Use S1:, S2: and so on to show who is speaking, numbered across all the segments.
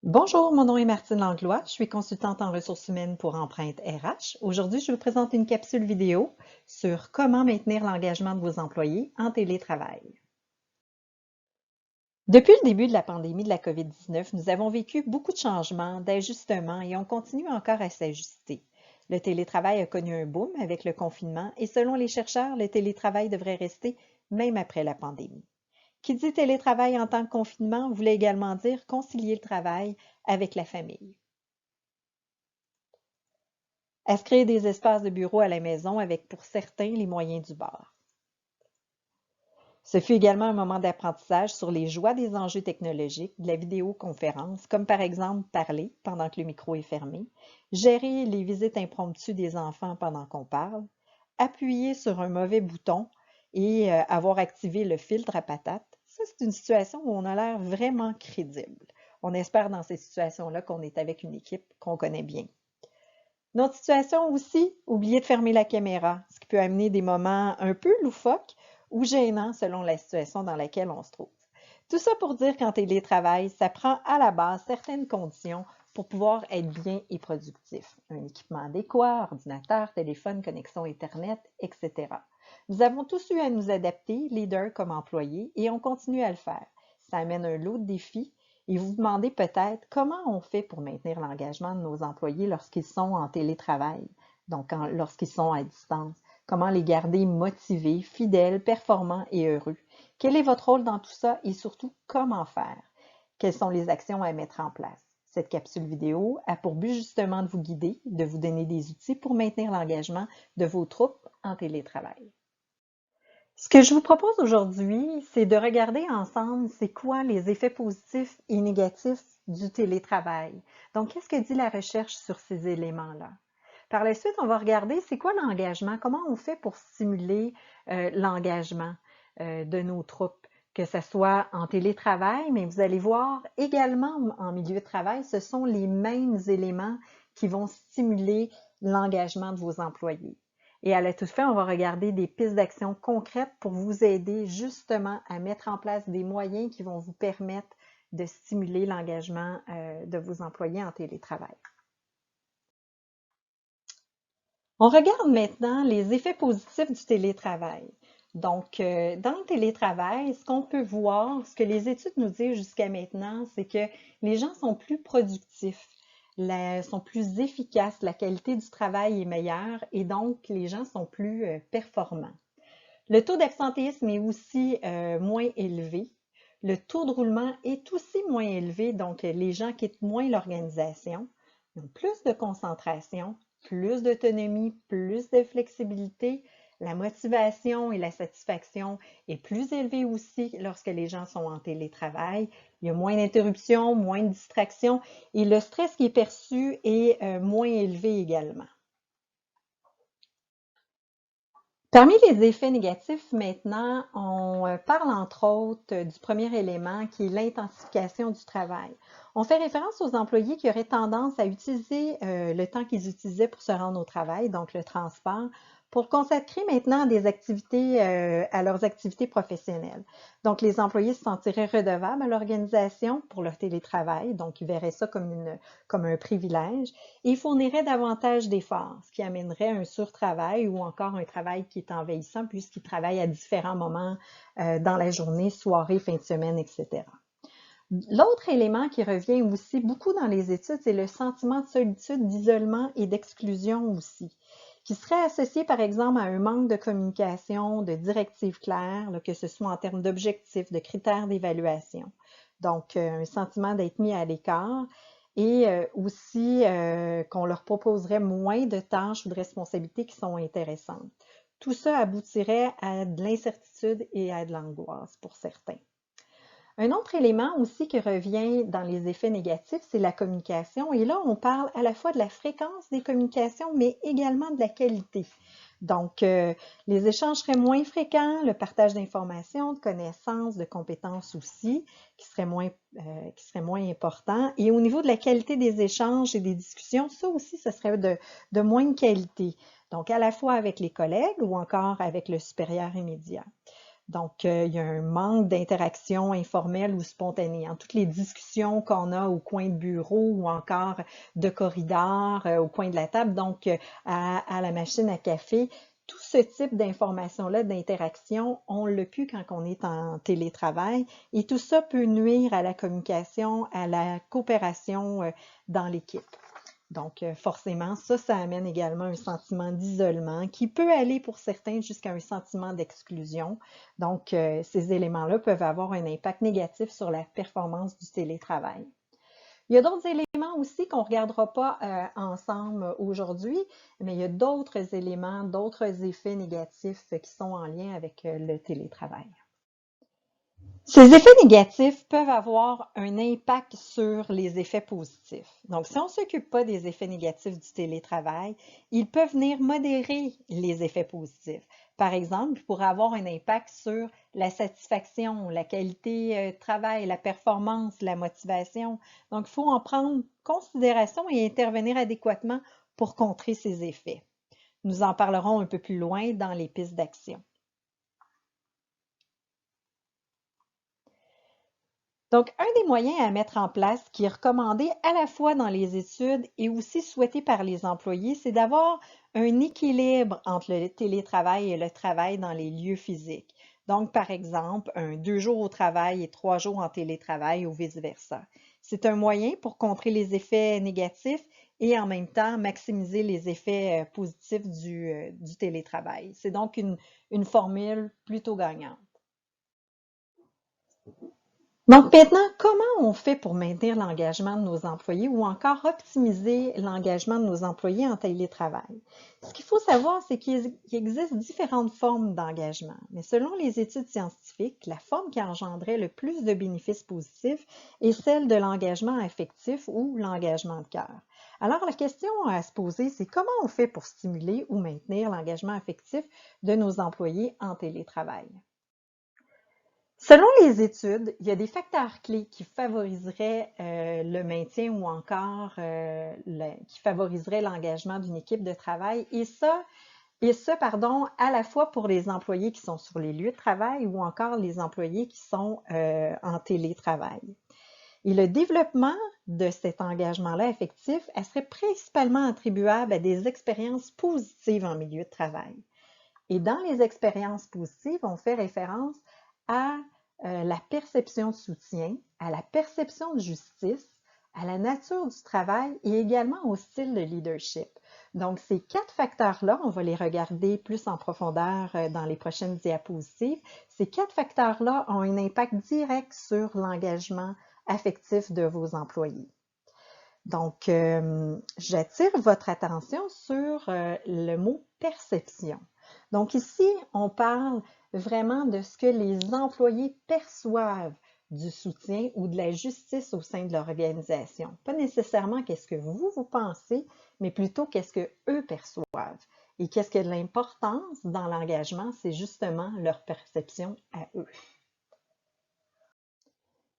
S1: Bonjour, mon nom est Martine Langlois, je suis consultante en ressources humaines pour Empreinte RH. Aujourd'hui, je vous présente une capsule vidéo sur comment maintenir l'engagement de vos employés en télétravail. Depuis le début de la pandémie de la COVID-19, nous avons vécu beaucoup de changements, d'ajustements et on continue encore à s'ajuster. Le télétravail a connu un boom avec le confinement et selon les chercheurs, le télétravail devrait rester même après la pandémie. Qui dit télétravail en temps de confinement voulait également dire concilier le travail avec la famille. À se créer des espaces de bureau à la maison avec, pour certains, les moyens du bord. Ce fut également un moment d'apprentissage sur les joies des enjeux technologiques, de la vidéoconférence, comme par exemple parler pendant que le micro est fermé, gérer les visites impromptues des enfants pendant qu'on parle, appuyer sur un mauvais bouton et avoir activé le filtre à patates. Ça, c'est une situation où on a l'air vraiment crédible. On espère dans ces situations-là qu'on est avec une équipe qu'on connaît bien. Une autre situation aussi, oublier de fermer la caméra, ce qui peut amener des moments un peu loufoques ou gênants selon la situation dans laquelle on se trouve. Tout ça pour dire qu'en télétravail, ça prend à la base certaines conditions pour pouvoir être bien et productif. Un équipement adéquat, ordinateur, téléphone, connexion Internet, etc. Nous avons tous eu à nous adapter, leaders comme employés, et on continue à le faire. Ça amène un lot de défis et vous vous demandez peut-être comment on fait pour maintenir l'engagement de nos employés lorsqu'ils sont en télétravail, donc lorsqu'ils sont à distance. Comment les garder motivés, fidèles, performants et heureux. Quel est votre rôle dans tout ça et surtout comment faire? Quelles sont les actions à mettre en place? Cette capsule vidéo a pour but justement de vous guider, de vous donner des outils pour maintenir l'engagement de vos troupes en télétravail. Ce que je vous propose aujourd'hui, c'est de regarder ensemble c'est quoi les effets positifs et négatifs du télétravail. Donc, qu'est-ce que dit la recherche sur ces éléments-là? Par la suite, on va regarder c'est quoi l'engagement, comment on fait pour stimuler l'engagement de nos troupes, que ce soit en télétravail, mais vous allez voir également en milieu de travail, ce sont les mêmes éléments qui vont stimuler l'engagement de vos employés. Et à la toute fin, on va regarder des pistes d'action concrètes pour vous aider justement à mettre en place des moyens qui vont vous permettre de stimuler l'engagement de vos employés en télétravail. On regarde maintenant les effets positifs du télétravail. Donc, dans le télétravail, ce qu'on peut voir, ce que les études nous disent jusqu'à maintenant, c'est que les gens sont plus productifs, sont plus efficaces, la qualité du travail est meilleure et donc les gens sont plus performants. Le taux d'absentéisme est aussi moins élevé. Le taux de roulement est aussi moins élevé, donc les gens quittent moins l'organisation. Ils ont plus de concentration, plus d'autonomie, plus de flexibilité. La motivation et la satisfaction est plus élevée aussi lorsque les gens sont en télétravail. Il y a moins d'interruptions, moins de distractions et le stress qui est perçu est moins élevé également. Parmi les effets négatifs, maintenant, on parle entre autres du premier élément qui est l'intensification du travail. On fait référence aux employés qui auraient tendance à utiliser le temps qu'ils utilisaient pour se rendre au travail, donc le transport, pour le consacrer maintenant à des activités, à leurs activités professionnelles. Donc, les employés se sentiraient redevables à l'organisation pour leur télétravail, donc ils verraient ça comme un privilège et fournirait davantage d'efforts, ce qui amènerait un surtravail ou encore un travail qui est envahissant puisqu'il travaille à différents moments dans la journée, soirée, fin de semaine, etc. L'autre élément qui revient aussi beaucoup dans les études, c'est le sentiment de solitude, d'isolement et d'exclusion aussi, qui serait associé par exemple à un manque de communication, de directives claires, que ce soit en termes d'objectifs, de critères d'évaluation. Donc, un sentiment d'être mis à l'écart et aussi qu'on leur proposerait moins de tâches ou de responsabilités qui sont intéressantes. Tout ça aboutirait à de l'incertitude et à de l'angoisse pour certains. Un autre élément aussi qui revient dans les effets négatifs, c'est la communication. Et là, on parle à la fois de la fréquence des communications, mais également de la qualité. Donc, les échanges seraient moins fréquents, le partage d'informations, de connaissances, de compétences aussi, qui serait moins important. Et au niveau de la qualité des échanges et des discussions, ça aussi, ce serait de moindre qualité. Donc, à la fois avec les collègues ou encore avec le supérieur immédiat. Donc, il y a un manque d'interaction informelle ou spontanée. Toutes les discussions qu'on a au coin de bureau ou encore de corridor, au coin de la table, donc à la machine à café, tout ce type d'information-là, d'interaction, on l'a plus quand on est en télétravail et tout ça peut nuire à la communication, à la coopération dans l'équipe. Donc, forcément, ça amène également un sentiment d'isolement qui peut aller pour certains jusqu'à un sentiment d'exclusion. Donc, ces éléments-là peuvent avoir un impact négatif sur la performance du télétravail. Il y a d'autres éléments aussi qu'on ne regardera pas ensemble aujourd'hui, mais il y a d'autres éléments, d'autres effets négatifs qui sont en lien avec le télétravail. Ces effets négatifs peuvent avoir un impact sur les effets positifs. Donc, si on ne s'occupe pas des effets négatifs du télétravail, ils peuvent venir modérer les effets positifs. Par exemple, ils pourraient avoir un impact sur la satisfaction, la qualité de travail, la performance, la motivation. Donc, il faut en prendre considération et intervenir adéquatement pour contrer ces effets. Nous en parlerons un peu plus loin dans les pistes d'action. Donc, un des moyens à mettre en place qui est recommandé à la fois dans les études et aussi souhaité par les employés, c'est d'avoir un équilibre entre le télétravail et le travail dans les lieux physiques. Donc, par exemple, 2 jours au travail et 3 jours en télétravail ou vice-versa. C'est un moyen pour contrer les effets négatifs et en même temps maximiser les effets positifs du télétravail. C'est donc une formule plutôt gagnante. Donc maintenant, comment on fait pour maintenir l'engagement de nos employés ou encore optimiser l'engagement de nos employés en télétravail? Ce qu'il faut savoir, c'est qu'il existe différentes formes d'engagement, mais selon les études scientifiques, la forme qui engendrait le plus de bénéfices positifs est celle de l'engagement affectif ou l'engagement de cœur. Alors la question à se poser, c'est comment on fait pour stimuler ou maintenir l'engagement affectif de nos employés en télétravail? Selon les études, il y a des facteurs clés qui favoriseraient le maintien ou encore qui favoriseraient l'engagement d'une équipe de travail et ça, à la fois pour les employés qui sont sur les lieux de travail ou encore les employés qui sont en télétravail. Et le développement de cet engagement-là affectif, elle serait principalement attribuable à des expériences positives en milieu de travail. Et dans les expériences positives, on fait référence à la perception de soutien, à la perception de justice, à la nature du travail et également au style de leadership. Donc, ces 4 facteurs-là, on va les regarder plus en profondeur dans les prochaines diapositives. Ces 4 facteurs-là ont un impact direct sur l'engagement affectif de vos employés. Donc, j'attire votre attention sur le mot perception. Donc ici, on parle vraiment de ce que les employés perçoivent du soutien ou de la justice au sein de l'organisation. Pas nécessairement qu'est-ce que vous pensez, mais plutôt qu'est-ce que eux perçoivent. Et qu'est-ce qui a de l'importance dans l'engagement, c'est justement leur perception à eux.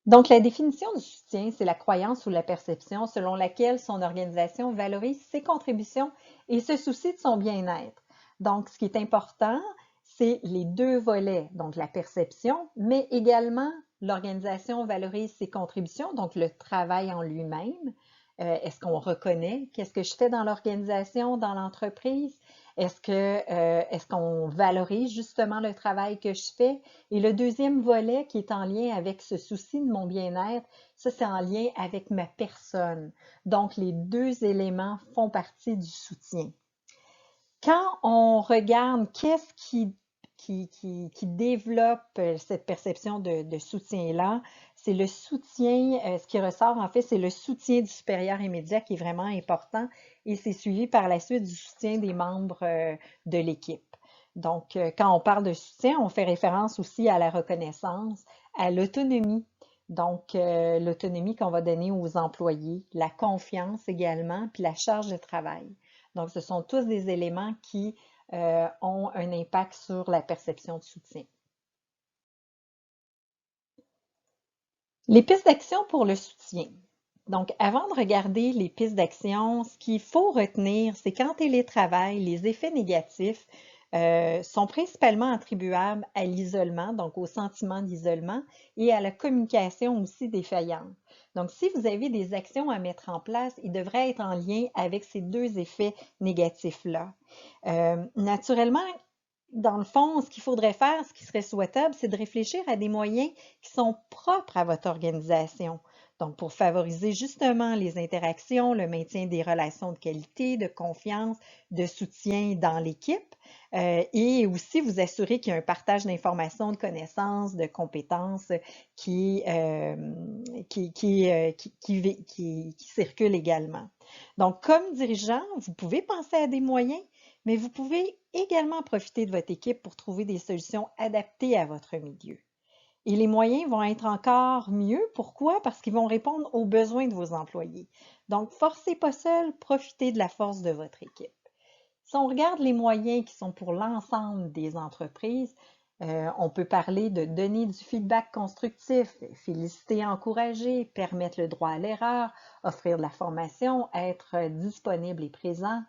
S1: Donc, la définition du soutien, c'est la croyance ou la perception selon laquelle son organisation valorise ses contributions et se soucie de son bien-être. Donc, ce qui est important, c'est les 2 volets, donc la perception, mais également l'organisation valorise ses contributions, donc le travail en lui-même. Est-ce qu'on reconnaît qu'est-ce que je fais dans l'organisation, dans l'entreprise? Est-ce qu'on valorise justement le travail que je fais? Et le deuxième volet qui est en lien avec ce souci de mon bien-être, ça c'est en lien avec ma personne. Donc les 2 éléments font partie du soutien. Quand on regarde qu'est-ce qui développe cette perception de soutien-là, c'est le soutien, ce qui ressort en fait, c'est le soutien du supérieur immédiat qui est vraiment important et c'est suivi par la suite du soutien des membres de l'équipe. Donc, quand on parle de soutien, on fait référence aussi à la reconnaissance, à l'autonomie. Donc, l'autonomie qu'on va donner aux employés, la confiance également, puis la charge de travail. Donc, ce sont tous des éléments qui ont un impact sur la perception de soutien. Les pistes d'action pour le soutien. Donc, avant de regarder les pistes d'action, ce qu'il faut retenir, c'est qu'en télétravail, les effets négatifs sont principalement attribuables à l'isolement, donc au sentiment d'isolement et à la communication aussi défaillante. Donc, si vous avez des actions à mettre en place, ils devraient être en lien avec ces deux effets négatifs-là. Naturellement, dans le fond, ce qu'il faudrait faire, ce qui serait souhaitable, c'est de réfléchir à des moyens qui sont propres à votre organisation. Donc, pour favoriser justement les interactions, le maintien des relations de qualité, de confiance, de soutien dans l'équipe, et aussi vous assurer qu'il y a un partage d'informations, de connaissances, de compétences qui, qui circule également. Donc, comme dirigeant, vous pouvez penser à des moyens, mais vous pouvez également profiter de votre équipe pour trouver des solutions adaptées à votre milieu. Et les moyens vont être encore mieux. Pourquoi? Parce qu'ils vont répondre aux besoins de vos employés. Donc, forcez pas seul, profitez de la force de votre équipe. Si on regarde les moyens qui sont pour l'ensemble des entreprises, on peut parler de donner du feedback constructif, féliciter, encourager, permettre le droit à l'erreur, offrir de la formation, être disponible et présent,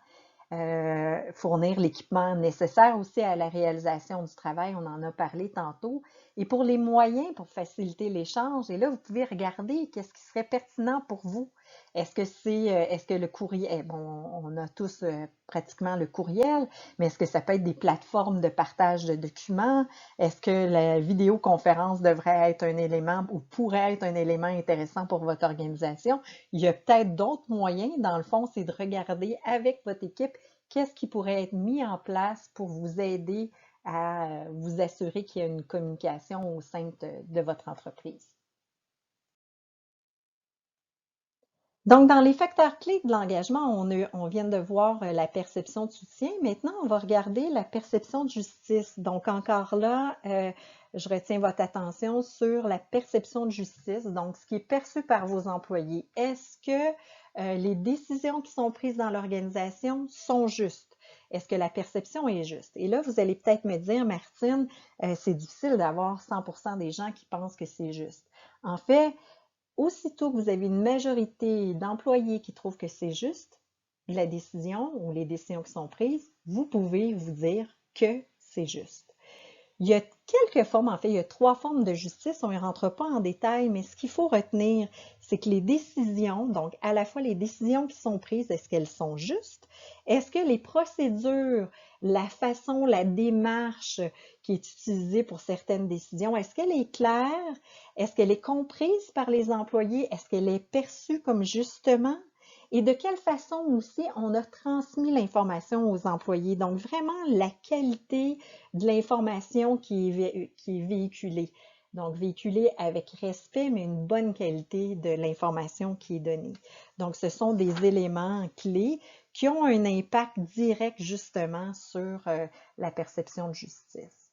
S1: fournir l'équipement nécessaire aussi à la réalisation du travail, on en a parlé tantôt. Et pour les moyens, pour faciliter l'échange, et là, vous pouvez regarder qu'est-ce qui serait pertinent pour vous. Est-ce que le courriel, bon, on a tous pratiquement le courriel, mais est-ce que ça peut être des plateformes de partage de documents? Est-ce que la vidéoconférence devrait être un élément ou pourrait être un élément intéressant pour votre organisation? Il y a peut-être d'autres moyens. Dans le fond, c'est de regarder avec votre équipe qu'est-ce qui pourrait être mis en place pour vous aider à vous assurer qu'il y a une communication au sein de votre entreprise. Donc, dans les facteurs clés de l'engagement, on vient de voir la perception de soutien. Maintenant, on va regarder la perception de justice. Donc, encore là, je retiens votre attention sur la perception de justice, donc ce qui est perçu par vos employés. Est-ce que les décisions qui sont prises dans l'organisation sont justes? Est-ce que la perception est juste? Et là, vous allez peut-être me dire, Martine, c'est difficile d'avoir 100% des gens qui pensent que c'est juste. En fait, aussitôt que vous avez une majorité d'employés qui trouvent que c'est juste, la décision ou les décisions qui sont prises, vous pouvez vous dire que c'est juste. Il y a quelques formes, en fait, il y a 3 formes de justice, on ne rentre pas en détail, mais ce qu'il faut retenir, c'est que les décisions, donc à la fois les décisions qui sont prises, est-ce qu'elles sont justes? Est-ce que les procédures, la façon, la démarche qui est utilisée pour certaines décisions, est-ce qu'elle est claire? Est-ce qu'elle est comprise par les employés? Est-ce qu'elle est perçue comme justement? Et de quelle façon aussi on a transmis l'information aux employés. Donc, vraiment la qualité de l'information qui est véhiculée. Donc, véhiculée avec respect, mais une bonne qualité de l'information qui est donnée. Donc, ce sont des éléments clés qui ont un impact direct justement sur la perception de justice.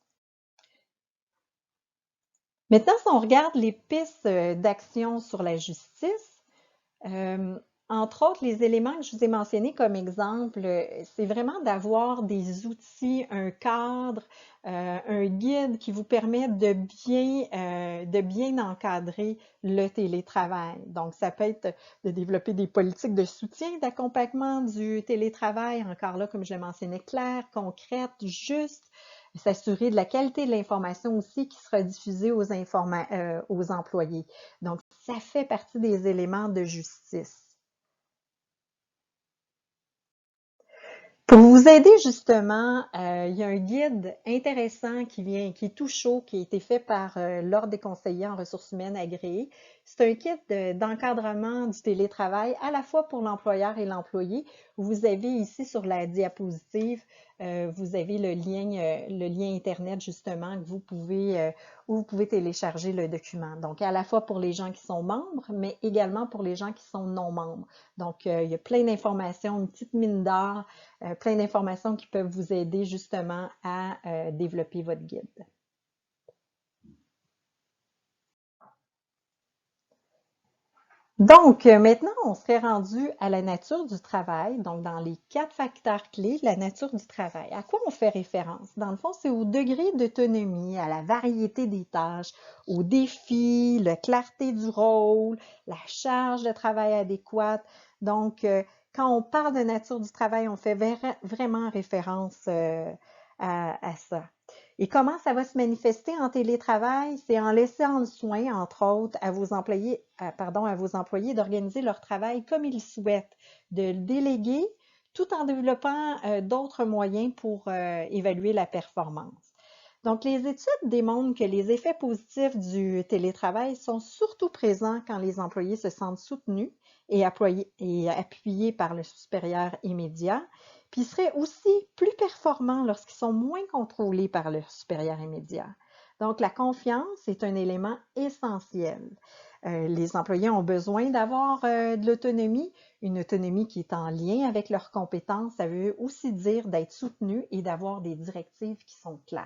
S1: Maintenant, si on regarde les pistes d'action sur la justice, entre autres, les éléments que je vous ai mentionnés comme exemple, c'est vraiment d'avoir des outils, un cadre, un guide qui vous permet de bien encadrer le télétravail. Donc, ça peut être de développer des politiques de soutien, d'accompagnement du télétravail, encore là, comme je le mentionnais, claires, concrètes, justes, s'assurer de la qualité de l'information aussi qui sera diffusée aux employés. Donc, ça fait partie des éléments de justice. Pour vous aider justement, il y a un guide intéressant qui est tout chaud, qui a été fait par l'Ordre des conseillers en ressources humaines agréés. C'est un kit d'encadrement du télétravail à la fois pour l'employeur et l'employé. Vous avez ici sur la diapositive, vous avez le lien Internet justement où vous pouvez télécharger le document. Donc à la fois pour les gens qui sont membres, mais également pour les gens qui sont non membres. Donc il y a plein d'informations, une petite mine d'or, plein d'informations qui peuvent vous aider justement à développer votre guide. Donc, maintenant, on serait rendu à la nature du travail. Donc, dans les 4 facteurs clés, la nature du travail. À quoi on fait référence? Dans le fond, c'est au degré d'autonomie, à la variété des tâches, aux défis, la clarté du rôle, la charge de travail adéquate. Donc, quand on parle de nature du travail, on fait vraiment référence à ça. Et comment ça va se manifester en télétravail? C'est en laissant le soin, entre autres, à vos employés, à vos employés d'organiser leur travail comme ils souhaitent, de le déléguer tout en développant d'autres moyens pour évaluer la performance. Donc, les études démontrent que les effets positifs du télétravail sont surtout présents quand les employés se sentent soutenus et appuyés par le supérieur immédiat, puis ils seraient aussi plus performants lorsqu'ils sont moins contrôlés par le supérieur immédiat. Donc, la confiance est un élément essentiel. Les employés ont besoin d'avoir de l'autonomie, une autonomie qui est en lien avec leurs compétences. Ça veut aussi dire d'être soutenus et d'avoir des directives qui sont claires.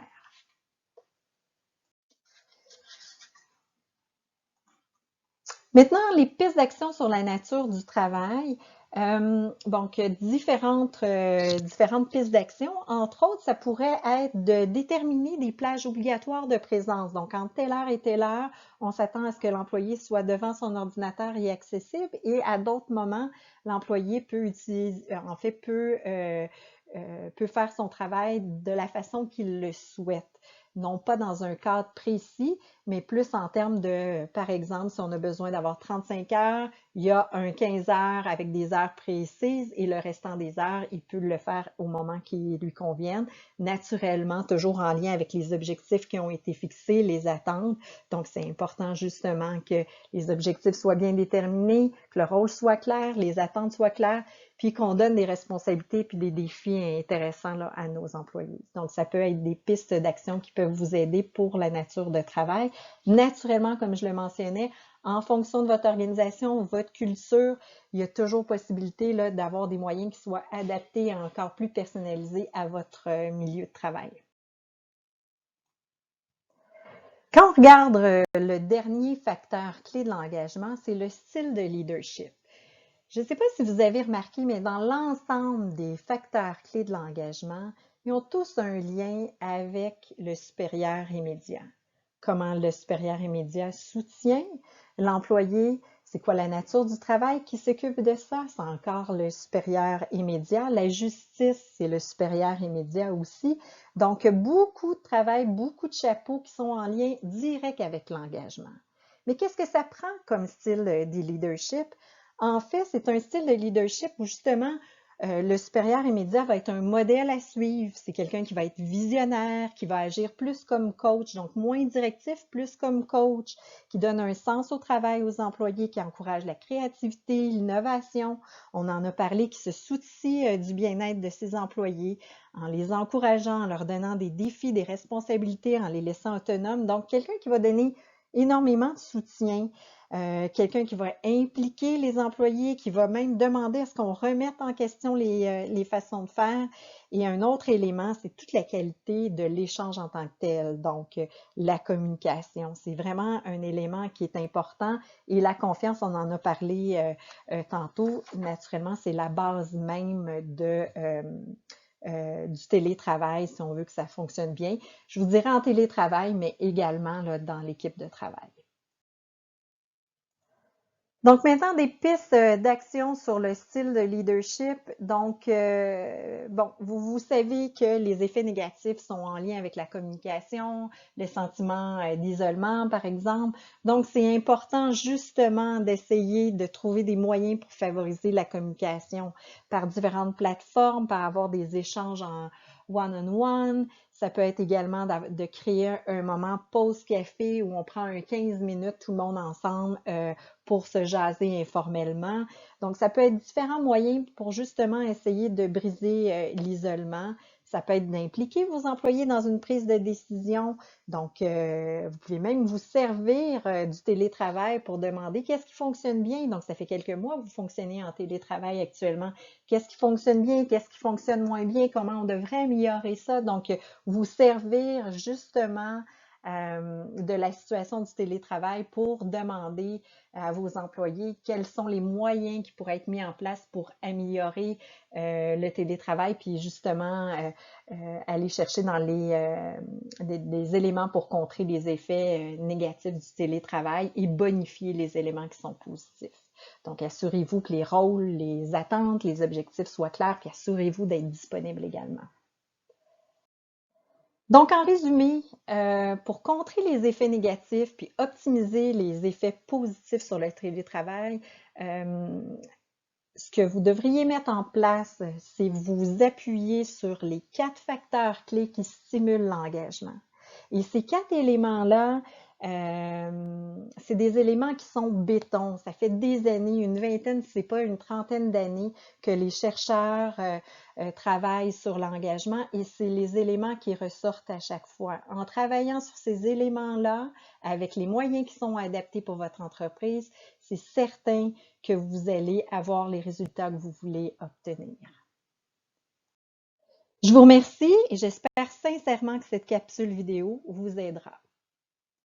S1: Maintenant, les pistes d'action sur la nature du travail. Donc, différentes pistes d'action. Entre autres, ça pourrait être de déterminer des plages obligatoires de présence. Donc, entre telle heure et telle heure, on s'attend à ce que l'employé soit devant son ordinateur et accessible. Et à d'autres moments, l'employé peut peut faire son travail de la façon qu'il le souhaite. Non pas dans un cadre précis, mais plus en termes de, par exemple, si on a besoin d'avoir 35 heures, il y a un 15 heures avec des heures précises et le restant des heures, il peut le faire au moment qui lui convienne, naturellement, toujours en lien avec les objectifs qui ont été fixés, les attentes. Donc, c'est important justement que les objectifs soient bien déterminés, que le rôle soit clair, les attentes soient claires, puis qu'on donne des responsabilités puis des défis intéressants là, à nos employés. Donc, ça peut être des pistes d'action qui peuvent vous aider pour la nature de travail. Naturellement, comme je le mentionnais, en fonction de votre organisation, votre culture, il y a toujours possibilité là, d'avoir des moyens qui soient adaptés et encore plus personnalisés à votre milieu de travail. Quand on regarde le dernier facteur clé de l'engagement, c'est le style de leadership. Je ne sais pas si vous avez remarqué, mais dans l'ensemble des facteurs clés de l'engagement, ils ont tous un lien avec le supérieur immédiat. Comment le supérieur immédiat soutient l'employé, c'est quoi la nature du travail qui s'occupe de ça, c'est encore le supérieur immédiat. La justice, c'est le supérieur immédiat aussi. Donc, beaucoup de travail, beaucoup de chapeaux qui sont en lien direct avec l'engagement. Mais qu'est-ce que ça prend comme style de leadership? En fait, c'est un style de leadership où justement le supérieur immédiat va être un modèle à suivre. C'est quelqu'un qui va être visionnaire, qui va agir plus comme coach, donc moins directif, plus comme coach, qui donne un sens au travail aux employés, qui encourage la créativité, l'innovation. On en a parlé, qui se soucie du bien-être de ses employés en les encourageant, en leur donnant des défis, des responsabilités, en les laissant autonomes. Donc, quelqu'un qui va donner énormément de soutien, quelqu'un qui va impliquer les employés, qui va même demander à ce qu'on remette en question les façons de faire. Et un autre élément, c'est toute la qualité de l'échange en tant que tel. Donc, la communication, c'est vraiment un élément qui est important. Et la confiance, on en a parlé tantôt, naturellement, c'est la base même du télétravail, si on veut que ça fonctionne bien. Je vous dirais en télétravail, mais également là, dans l'équipe de travail. Donc maintenant, des pistes d'action sur le style de leadership. Donc, bon, vous savez que les effets négatifs sont en lien avec la communication, le sentiment d'isolement, par exemple. Donc, c'est important justement d'essayer de trouver des moyens pour favoriser la communication par différentes plateformes, par avoir des échanges en one-on-one. Ça peut être également de créer un moment pause café où on prend un 15 minutes tout le monde ensemble pour se jaser informellement. Donc, ça peut être différents moyens pour justement essayer de briser l'isolement. Ça peut être d'impliquer vos employés dans une prise de décision. Donc, vous pouvez même vous servir du télétravail pour demander qu'est-ce qui fonctionne bien. Donc, ça fait quelques mois que vous fonctionnez en télétravail actuellement. Qu'est-ce qui fonctionne bien? Qu'est-ce qui fonctionne moins bien? Comment on devrait améliorer ça? Donc, vous servir justement de la situation du télétravail pour demander à vos employés quels sont les moyens qui pourraient être mis en place pour améliorer le télétravail, puis justement aller chercher dans des éléments pour contrer les effets négatifs du télétravail et bonifier les éléments qui sont positifs. Donc, assurez-vous que les rôles, les attentes, les objectifs soient clairs, puis assurez-vous d'être disponible également. Donc, en résumé, pour contrer les effets négatifs puis optimiser les effets positifs sur le télétravail, euh, ce que vous devriez mettre en place, c'est vous appuyer sur les 4 facteurs clés qui stimulent l'engagement. Et ces 4 éléments-là, c'est des éléments qui sont béton. Ça fait des années, une vingtaine, si c'est pas une trentaine d'années, que les chercheurs travaillent sur l'engagement et c'est les éléments qui ressortent à chaque fois. En travaillant sur ces éléments-là, avec les moyens qui sont adaptés pour votre entreprise, c'est certain que vous allez avoir les résultats que vous voulez obtenir. Je vous remercie et j'espère sincèrement que cette capsule vidéo vous aidera.